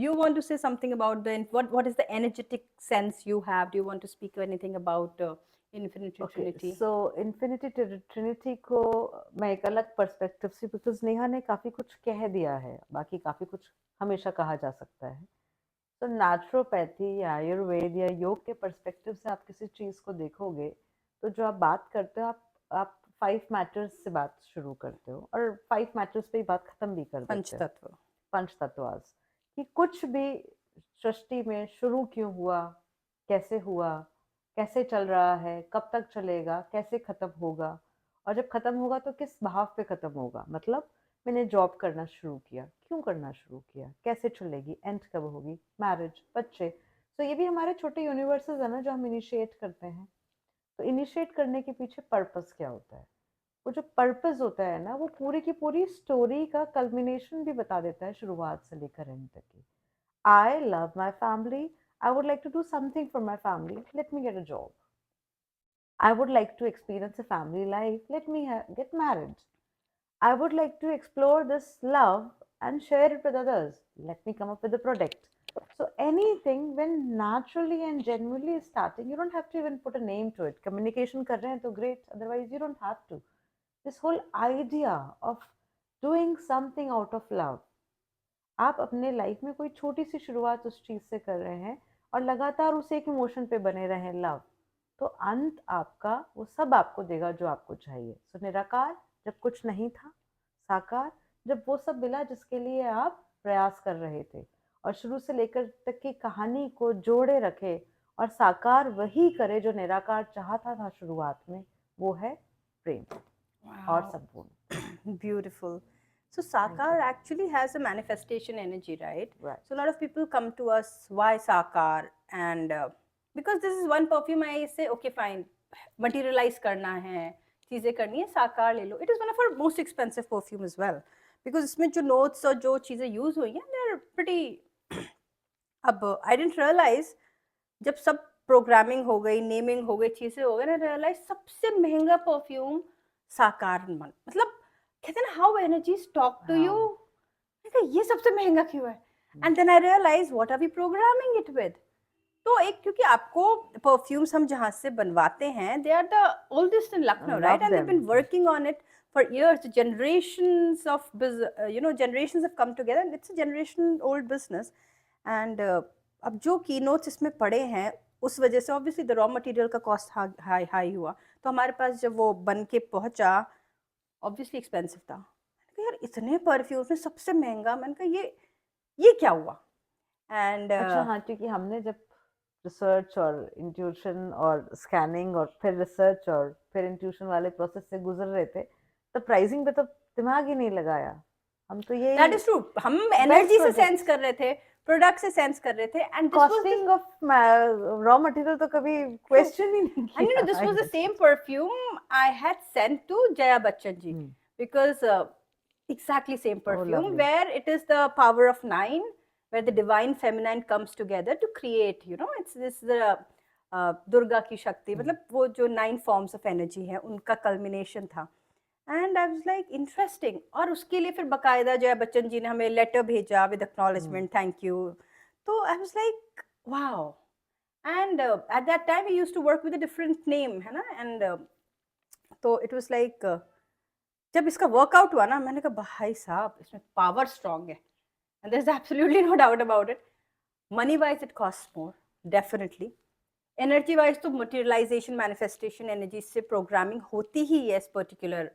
you want to say something about the what is the energetic sense you have? Do you want to speak anything about Infinity okay, Trinity? So infinity Trinity को मैं एक अलग perspective से, because Neha ने काफ़ी कुछ कह दिया है, बाकी काफ़ी कुछ हमेशा कहा जा सकता है। तो नेचुरोपैथी या आयुर्वेद या योग के पर्सपेक्टिव से आप किसी चीज़ को देखोगे, तो जो आप बात करते हो, आप 5 मैटर्स से बात शुरू करते हो और 5 मैटर्स पे ही बात खत्म भी कर देते हो। पंचतत्व। पंचतत्वास, कि कुछ भी सृष्टि में शुरू क्यों हुआ, कैसे हुआ, कैसे चल रहा है, कब तक चलेगा, कैसे खत्म होगा, और जब खत्म होगा तो किस भाव पे खत्म होगा। मतलब मैंने जॉब करना शुरू किया, क्यों करना शुरू किया, कैसे चलेगी, एंड कब होगी, मैरिज, बच्चे। तो ये भी हमारे छोटे यूनिवर्सेस है ना, जो हम इनिशिएट करते हैं। तो इनिशिएट करने के पीछे पर्पस क्या होता है, वो जो पर्पस होता है ना, वो पूरी की पूरी स्टोरी का कल्मिनेशन भी बता देता है, शुरुआत से लेकर एंड तक की। I love my family, I would like to do something for my family, let me get a job. I would like to experience a family life, let me get married. I would like to explore this love and share it with others, let me come up with a product. So anything when naturally and genuinely is starting, you don't have to even put a name to it. Communication kar rahe hain to great, otherwise you don't have to. This whole idea of doing something out of love, आप अपने life में कोई छोटी सी शुरुआत उस चीज से कर रहे हैं और लगातार उस एक इमोशन पे बने रहें, लव, तो अंत आपका वो सब आपको देगा जो आपको चाहिए। सो निराकार जब कुछ नहीं था, साकार जब वो सब मिला जिसके लिए आप प्रयास कर रहे थे, और शुरू से लेकर तक की कहानी को जोड़े रखे और साकार वही करे जो निराकार चाहता था शुरुआत में, वो है प्रेम और Wow. संपूर्ण। Beautiful. So thank Sakar you. actually has a manifestation energy, right? Right. So a lot of people come to us, why Sakar? And because this is one perfume, I say, okay, fine, materialize karna hai, चीजें करनी है, साकार ले लो. It is one of our most expensive perfume as well, because इसमें जो notes और जो चीजें use हुई हैं, they are pretty. अब I didn't realize, जब सब प्रोग्रामिंग हो गई, नेमिंग हो गई, चीजें हो गई ना, रियलाइज सबसे महंगा परफ्यूम साकार मन, मतलब कहते हैं ना, how energies talk to you, हाँ। ये सबसे महंगा क्यों है? And then I realise what are we programming it with. तो एक, क्योंकि आपको परफ्यूम्स हम जहाँ से बनवाते हैं, they are the oldest in Lucknow, right, love and they them. Been working on it for years. Generations of generations have come together, and it's a generation old business. And अब जो की नोट्स इसमें पड़े हैं, उस वजह से ऑब्वियसली द रॉ मटेरियल का कॉस्ट हाई हाई हुआ, तो हमारे पास जब वो बन के पहुंचा, ऑब्वियसली एक्सपेंसिव था. मैंने कहा यार, इतने परफ्यूम्स में सबसे महंगा, मैंने कहा ये क्या हुआ? एंड अच्छा हाँ, क्योंकि हमने जब रिसर्च और इंट्यूशन और स्कैनिंग और फिर रिसर्च और फिर इंट्यूशन वाले प्रोसेस से गुजर रहे थे, तो प्राइसिंग पे तो दिमाग ही नहीं लगाया। हम तो यही दैट इज ट्रू, हम एनर्जी से सेंस कर रहे थे, प्रोडक्ट से सेंस कर रहे थे, and this was costing of raw material तो कभी क्वेश्चन ही नहीं And किया। this was the same perfume I had sent to Jaya Bachchan ji, because exactly same oh perfume, lovely. where it is the power of 9, where the divine feminine comes together to create, it's this the Durga की शक्ति, मतलब वो जो 9 forms of energy है, उनका culmination था. And I was like, interesting. और उसके लिए फिर बकायदा जया बच्चन जी ने हमें लेटर भेजा with acknowledgement, thank you. तो I was like, wow. And at that time we used to work with a different name, है ना, and तो it was like, जब इसका वर्कआउट हुआ ना, मैंने कहा भाई साहब, इसमें पावर स्ट्रांग है, and there's absolutely no doubt about it. Money wise it costs more, definitely. Energy wise तो मटेरियलाइजेशन, मैनिफेस्टेशन एनर्जी से प्रोग्रामिंग होती ही है इस पर्टिकुलर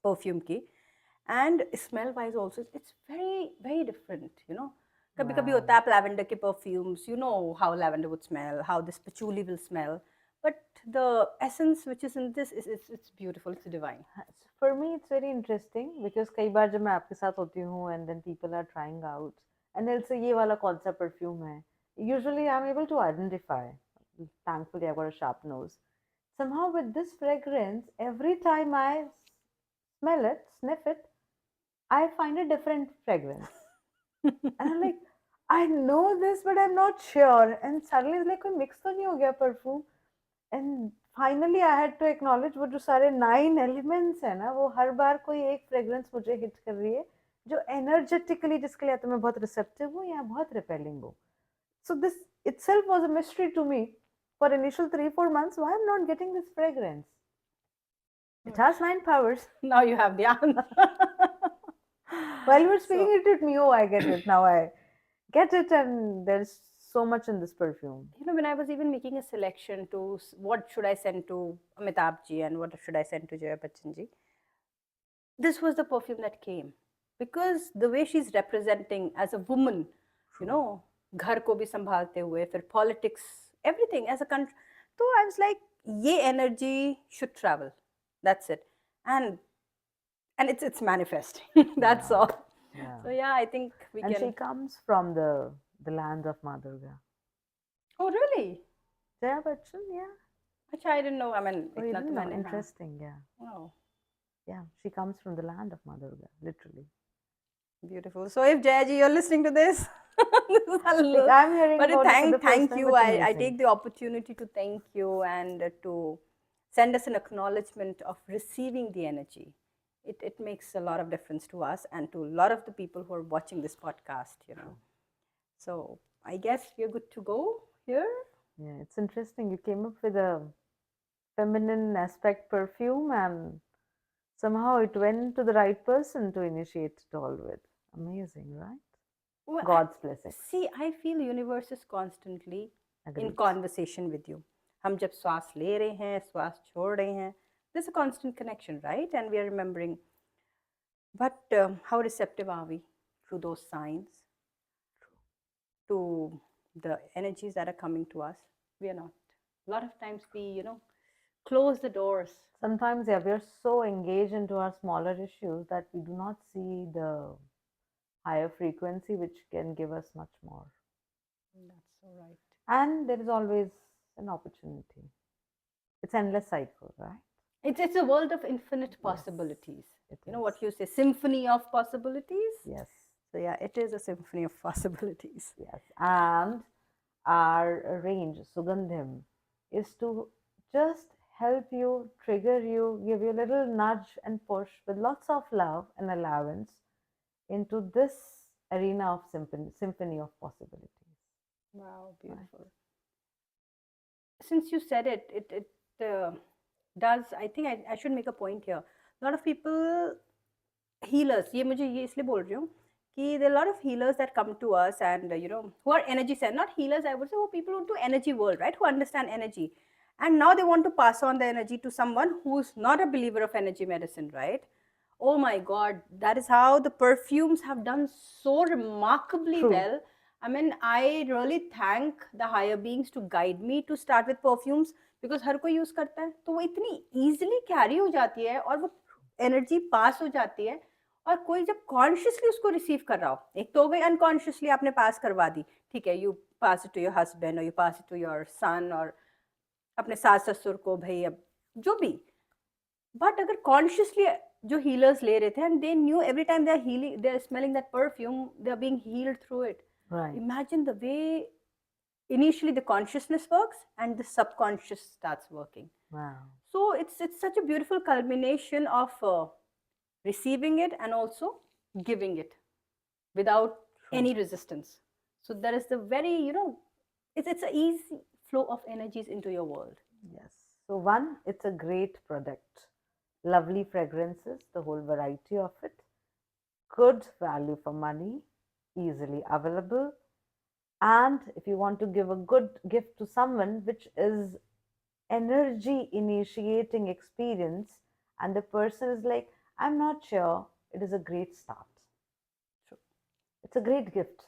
परफ्यूम की. And smell wise also it's very very different, कभी कभी होता है आप लैवेंडर के perfumes, you know how lavender would smell, how this पचूली will smell, but the essence which is in this is it's beautiful, it's divine. For me it's very interesting, because कई बार जब मैं आपके साथ होती हूँ and then people are trying out and दिल से ये वाला कौन सा परफ्यूम है, usually I am able to identify, thankfully I've got a sharp nose. Somehow with this fragrance, every time I smell it, sniff it, I find a different fragrance. And I'm like, I know this, but I'm not sure. And suddenly it's like, कोई mix तो नहीं हो गया perfume? And finally I had to acknowledge वो जो सारे 9 elements है ना, वो हर बार कोई एक fragrance मुझे hit कर रही है, जो एनर्जेटिकली जिसके लिए तो मैं बहुत रिसेप्टिव हूँ या बहुत रिपेलिंग हूँ. So this itself was a mystery to me for initial 3-4 months. Why I'm not getting this fragrance? It has 9 powers. Now you have the answer. While you were So, speaking it with me, oh, I get it. Now I get it, and there's so much in this perfume. you know, when I was even making a selection to what should I send to Amitabh ji and what should I send to Jaya Bachchan ji, this was the perfume that came because the way she's representing as a woman, you know, घर को भी संभालते हुए फिर politics, everything as a country. So I was like, ये energy should travel. That's it. And it's manifesting. That's Yeah, all. yeah. So yeah, I think we And can. she comes from the land of Ma Durga. Oh really? Jaya Bachchan, yeah. अच्छा, I didn't know. I mean, Oh, you इतना didn't तो know? मैंने हाँ. Interesting, yeah. Oh, Yeah, she comes from the land of Ma Durga, literally. beautiful. So if Jayaji, you're listening to this, this is a Like, little, I'm hearing but about it for the first thank time, you. but I amazing. take the opportunity to thank you and to send us an acknowledgement of receiving the energy. It makes a lot of difference to us and to a lot of the people who are watching this podcast, you know. So I guess we're good to go here. Yeah, it's interesting. You came up with a feminine aspect perfume, and somehow it went to the right person to initiate it all with. Amazing, right? Well, God's blessing. See, I feel universe is constantly in Agreed. conversation with you. हम जब श्वास ले रहे हैं, श्वास छोड़ रहे हैं, there's a constant connection, right? And we are remembering. But how receptive are we to those signs, to the energies that are coming to us? We are not. A lot of times we, you know, close the doors. Sometimes, yeah, we are so engaged into our smaller issues that we do not see the higher frequency which can give us much more. That's so right. And there is always an opportunity. It's endless cycle, right? It's a world of infinite possibilities. It You know is. what you say, symphony of possibilities? Yes, So yeah, it is a symphony of possibilities. yes. And our range, Sugandhim, is to just help you, trigger you, give you a little nudge and push with lots of love and allowance into this arena of symphony of possibilities. Wow, beautiful. Since you said it does. I think I should make a point here. A lot of people, healers. ये मुझे ये इसलिए बोल रही हूँ कि there are a lot of healers that come to us and you know who are energy sent. Not healers, I would say, who are people into energy world, right? Who understand energy, and now they want to pass on the energy to someone who's not a believer of energy medicine, right? Oh my God, that is how the perfumes have done so remarkably True. well. I mean, I really thank the higher beings to guide me to start with perfumes because हर कोई use करता है तो वो इतनी easily carry हो जाती है और वो एनर्जी पास हो जाती है और कोई जब कॉन्शियसली उसको रिसीव कर रहा हो, एक तो भाई अनकॉन्शियसली आपने पास करवा दी, ठीक है, you pass it to your husband और you pass it to your son और अपने सास ससुर को, भाई अब जो भी, बट अगर कॉन्शियसली जो हीलर्स ले रहे थे and they knew every time they are healing, they are smelling that perfume, they are being healed through it. Right. Imagine the way initially the consciousness works and the subconscious starts working. Wow. So it's such a beautiful culmination of receiving it and also giving it without any resistance. So there is the very, you know, it's an easy flow of energies into your world. Yes. So one, it's a great product. Lovely fragrances, the whole variety of it. Good value for money, easily available. And if you want to give a good gift to someone which is energy initiating experience and the person is like, I'm not sure, it is a great start. It's a great gift,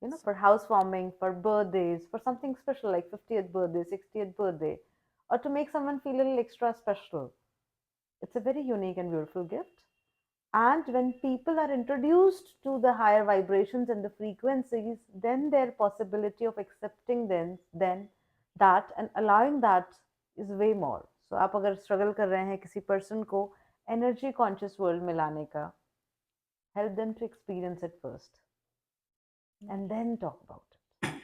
you know, for housewarming, for birthdays, for something special like 50th birthday, 60th birthday, or to make someone feel a little extra special. It's a very unique and beautiful gift. And when people are introduced to the higher vibrations and the frequencies, then their possibility of accepting then that and allowing that is way more. So आप अगर struggle कर रहे हैं किसी person को energy conscious world में लाने का, help them to experience it first and then talk about it.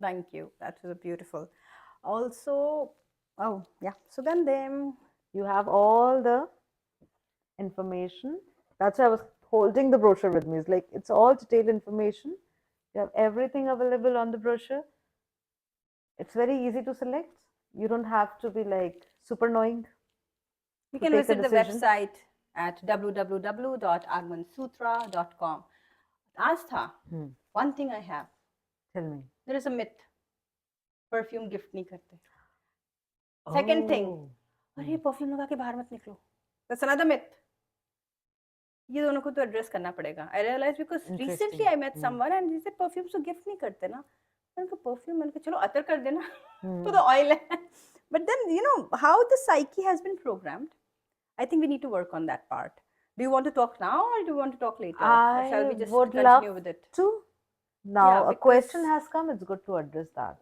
Thank you. That was beautiful. Also, oh yeah, Sugandhim. You have all the information. That's why I was holding the brochure with me. It's like it's all detailed information. You have everything available on the brochure. It's very easy to select. You don't have to be like super knowing You to can take a visit the decision. website at www.agmansutra.com. Astha, one thing I have. Tell me. There is a myth. Perfume gift नहीं करते. Second thing, अरे perfume लगा के बाहर मत निकलो. That's another myth. ये दोनों को तो एड्रेस करना पड़ेगा. I realized because recently I met someone and he said perfumes तो गिफ्ट नहीं करते ना. मैंने कहा परफ्यूम, मैंने कहा चलो अतर कर देना. तो the oil है. But then you know how the psyche has been programmed. I think we need to work on that part. Do you want to talk now or do you want to talk later? Or shall we just would continue love with it? to. Now Yeah, a question has come. It's good to address that.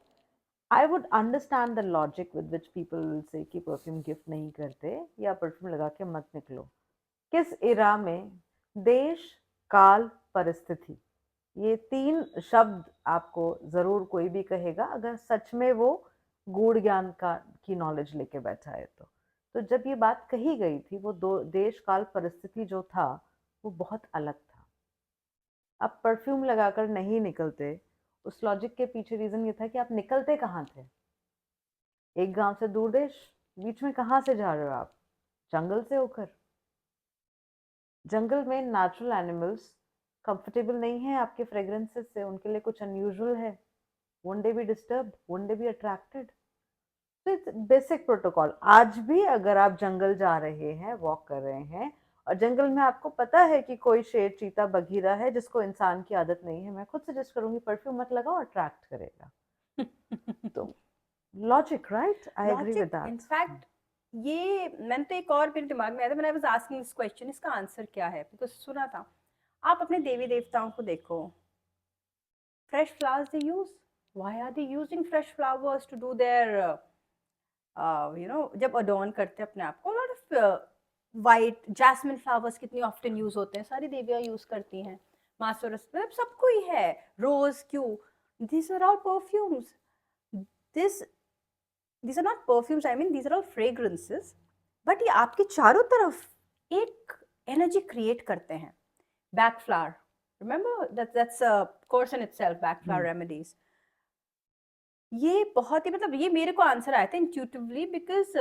I would understand the logic with which people will say कि perfume gift नहीं करते या perfume लगा के मत निकलो. किस इरा में देश, काल, परिस्थिति, ये 3 शब्द आपको जरूर कोई भी कहेगा अगर सच में वो गूढ़ ज्ञान की नॉलेज लेके बैठा है तो जब ये बात कही गई थी वो देश, काल, परिस्थिति जो था वो बहुत अलग था. आप परफ्यूम लगाकर नहीं निकलते, उस लॉजिक के पीछे रीजन ये था कि आप निकलते कहाँ थे. एक गांव से दूर देश, बीच में कहाँ से जा रहे हो आप? जंगल से होकर. जंगल में नेचुरल एनिमल्स कंफर्टेबल नहीं है आपके फ्रेग्रेंसेस से, उनके लिए कुछ अनयूजुअल है. Won't they B disturbed, won't they be attracted. तो इट्स बेसिक प्रोटोकॉल. आज भी अगर आप जंगल जा रहे हैं, वॉक कर रहे हैं और जंगल में आपको पता है कि कोई शेर, चीता, बघीरा है जिसको इंसान की आदत नहीं है, मैं खुद सजेस्ट करूंगी परफ्यूम मत लगाओ, अट्रैक्ट करेगा. तो logic, right? I agree with that. In fact ये मैंने तो एक और मेरे दिमाग में आया था, मैंने वाज आस्किंग दिस क्वेश्चन, इसका आंसर क्या है? बिकॉज सुना था, आप अपने देवी देवताओं को देखो, fresh flowers they use. Why are they using fresh flowers to do their you know, जब अडॉर्न करते हैं अपने आप को. Lot of white jasmine flowers कितनी ऑफ्टन यूज होते हैं, सारी देवियां यूज करती हैं. मासोरस मतलब सबको ही है. रोज क्यों? This are all perfumes. This these are not perfumes, I mean these are all fragrances, but ये आपके चारों तरफ एक एनर्जी क्रिएट करते हैं. Back flower, remember that's a course in itself, back flower remedies. ये बहुत ही मतलब ये मेरे को आंसर आया था इंट्यूटिवली बिकॉज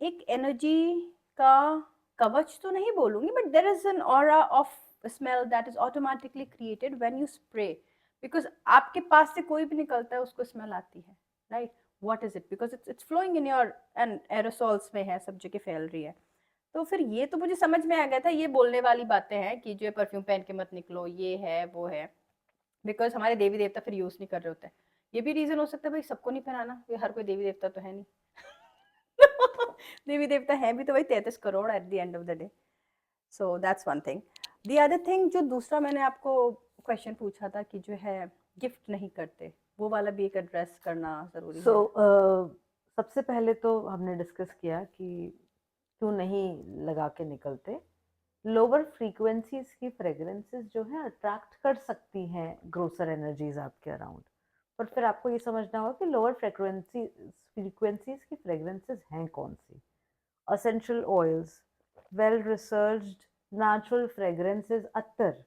एक एनर्जी का कवच तो नहीं बोलूंगी, but there is an aura of smell that is automatically created when you spray. Because आपके पास से कोई भी निकलता है उसको स्मेल आती है, right? What is it? Because it's flowing in your and aerosols में है, सब जगह फैल रही है. तो फिर ये तो मुझे समझ में आ गया था, ये बोलने वाली बातें हैं कि जो परफ्यूम पहन के मत निकलो, ये है वो है, बिकॉज हमारे देवी देवता फिर यूज नहीं कर रहे होते. ये भी रीजन हो सकता है भाई सबको नहीं पहनाना, हर कोई देवी देवता तो है नहीं. देवी देवता है भी तो भाई 33 crore at the end of the day. So that's one thing. The other thing जो दूसरा मैंने आपको क्वेश्चन पूछा था कि जो है गिफ्ट नहीं करते, वो वाला भी एक एड्रेस करना जरूरी है. सबसे पहले तो हमने डिस्कस किया कि क्यों नहीं लगा के निकलते. लोअर फ्रीक्वेंसीज की फ्रेग्रेंसेस जो है अट्रैक्ट कर सकती हैं ग्रोसर एनर्जीज आपके अराउंड, पर फिर आपको ये समझना होगा कि लोअर फ्रीक्वेंसीज की फ्रेग्रेंसेस हैं कौन सी. Essential oils, well researched natural fragrances, अत्तर,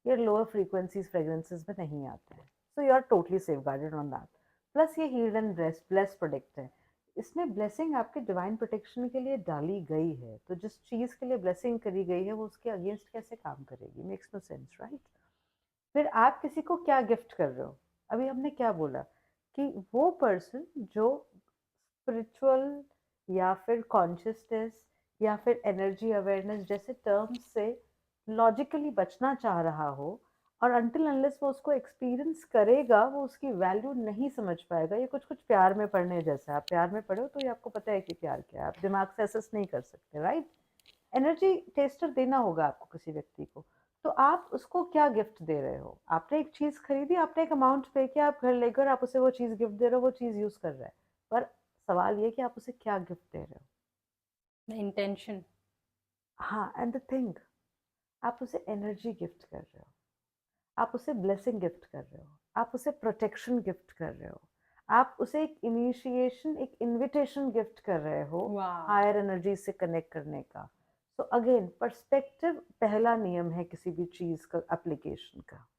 ये लोअर फ्रीक्वेंसीज फ्रेग्रेंसेस में नहीं आते हैं. So you are totally safeguarded on that. Plus ये हील्ड एंड ब्लेस प्रोटेक्ट है. इसमें ब्लेसिंग आपके डिवाइन प्रोटेक्शन के लिए डाली गई है, तो जिस चीज़ के लिए ब्लेसिंग करी गई है वो उसके अगेंस्ट कैसे काम करेगी? Makes no sense, right? फिर आप किसी को क्या गिफ्ट कर रहे हो? अभी हमने क्या बोला कि वो पर्सन जो स्पिरिचुअल या फिर कॉन्शियसनेस या फिर एनर्जी अवेयरनेस जैसे टर्म्स से लॉजिकली बचना चाह रहा हो और अनटिल अनलेस वो उसको एक्सपीरियंस करेगा वो उसकी वैल्यू नहीं समझ पाएगा. ये कुछ प्यार में पढ़ने जैसा है. आप प्यार में पढ़ो तो ये आपको पता है कि प्यार क्या है, आप दिमाग से असेस नहीं कर सकते, राइट? एनर्जी टेस्टर देना होगा आपको किसी व्यक्ति को. तो आप उसको क्या गिफ्ट दे रहे हो? आपने एक चीज़ खरीदी, आपने एक अमाउंट पे किया, आप घर लेकर आप उसे वो चीज़ गिफ्ट दे रहे हो, वो चीज़ यूज़ कर रहा है, पर सवाल ये कि आप उसे क्या गिफ्ट दे रहे हो? The intention. हाँ, एंड द थिंग, आप उसे एनर्जी गिफ्ट कर रहे हो, आप उसे ब्लेसिंग गिफ्ट कर रहे हो, आप उसे प्रोटेक्शन गिफ्ट कर रहे हो, आप उसे एक इनिशिएशन, एक इनविटेशन गिफ्ट कर रहे हो हायर एनर्जी से कनेक्ट करने का. सो अगेन पर्सपेक्टिव पहला नियम है किसी भी चीज़ का एप्लीकेशन का।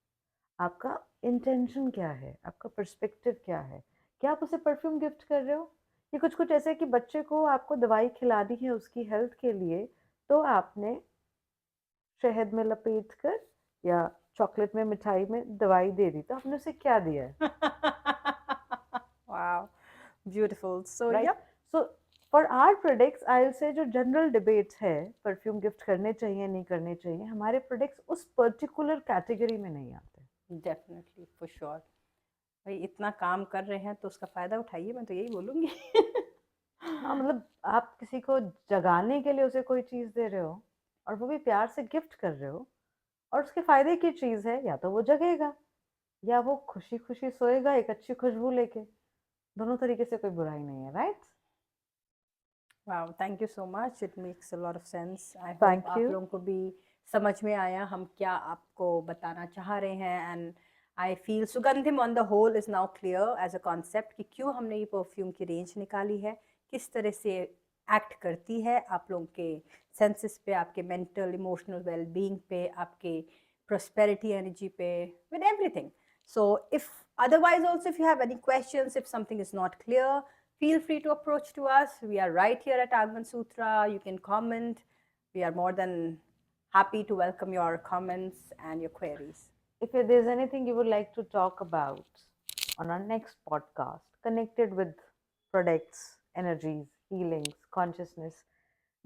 आपका इंटेंशन क्या है? आपका पर्सपेक्टिव क्या है? क्या आप उसे परफ्यूम गिफ्ट कर रहे हो? ये कुछ-कुछ ऐसा है कि बच्चे को आपको दवाई खिलानी है उसकी हेल्थ के लिए, तो आपने शहद में लपेट कर या चॉकलेट में, मिठाई में दवाई दे दी, तो आपने उसे क्या दिया है? Wow, beautiful. So, right? yep. So for our products I will say जो जनरल डिबेट्स है, परफ्यूम गिफ्ट करने चाहिए, नहीं करने चाहिए, हमारे प्रोडक्ट्स उस पर्टिकुलर कैटेगरी में नहीं आते। Definitely, for sure. भाई इतना काम कर रहे हैं तो उसका फायदा उठाइए, मैं तो यही बोलूंगी। हाँ, मतलब आप किसी को जगाने के लिए उसे कोई चीज़ दे रहे हो और वो भी प्यार से गिफ्ट कर रहे हो और उसके फ़ायदे की चीज़ है, या तो वो जगेगा या वो खुशी-खुशी सोएगा एक अच्छी खुशबू लेके। दोनों तरीके से कोई बुराई नहीं है, right? Wow, thank you so much, it makes a lot of sense. I hope thank आप यू। लोगों को भी समझ में आया हम क्या आपको बताना चाह रहे हैं। एंड आई फील सुगंधिम on the whole is now clear as a concept कि क्यों हमने ये परफ्यूम की रेंज निकाली है, किस तरह से एक्ट करती है आप लोगों के सेंसेस पे, आपके मेंटल इमोशनल वेलबींग पे, आपके prosperity energy पे, with everything. So if otherwise also if you have any questions, if something is not clear, feel free to approach to us. We are right here at Agman Sutra. You can comment. We are more than happy to welcome your comments and your queries. If there's anything you would like to talk about on our next podcast, connected with products, energies, healings, consciousness,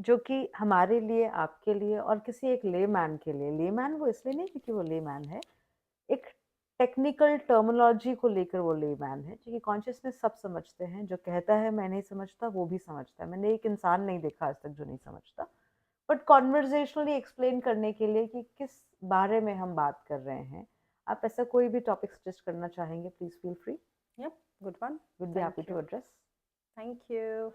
जो कि हमारे लिए, आपके लिए और किसी एक layman के लिए, लेमैन वो इसलिए नहीं क्योंकि वो लेमैन है, एक टेक्निकल टर्मिनोलॉजी को लेकर वो लेमैन है, क्योंकि कॉन्शियसनेस सब समझते हैं, जो कहता है मैं नहीं समझता वो भी समझता है। मैंने एक इंसान नहीं देखा आज तक जो नहीं समझता, बट कॉन्वर्जेशनली एक्सप्लेन करने के लिए कि किस बारे में हम बात कर रहे हैं। आप ऐसा कोई भी टॉपिक सजेस्ट करना चाहेंगे, please feel free, Yep, good one. Will be Thank happy to you. Address. Thank you.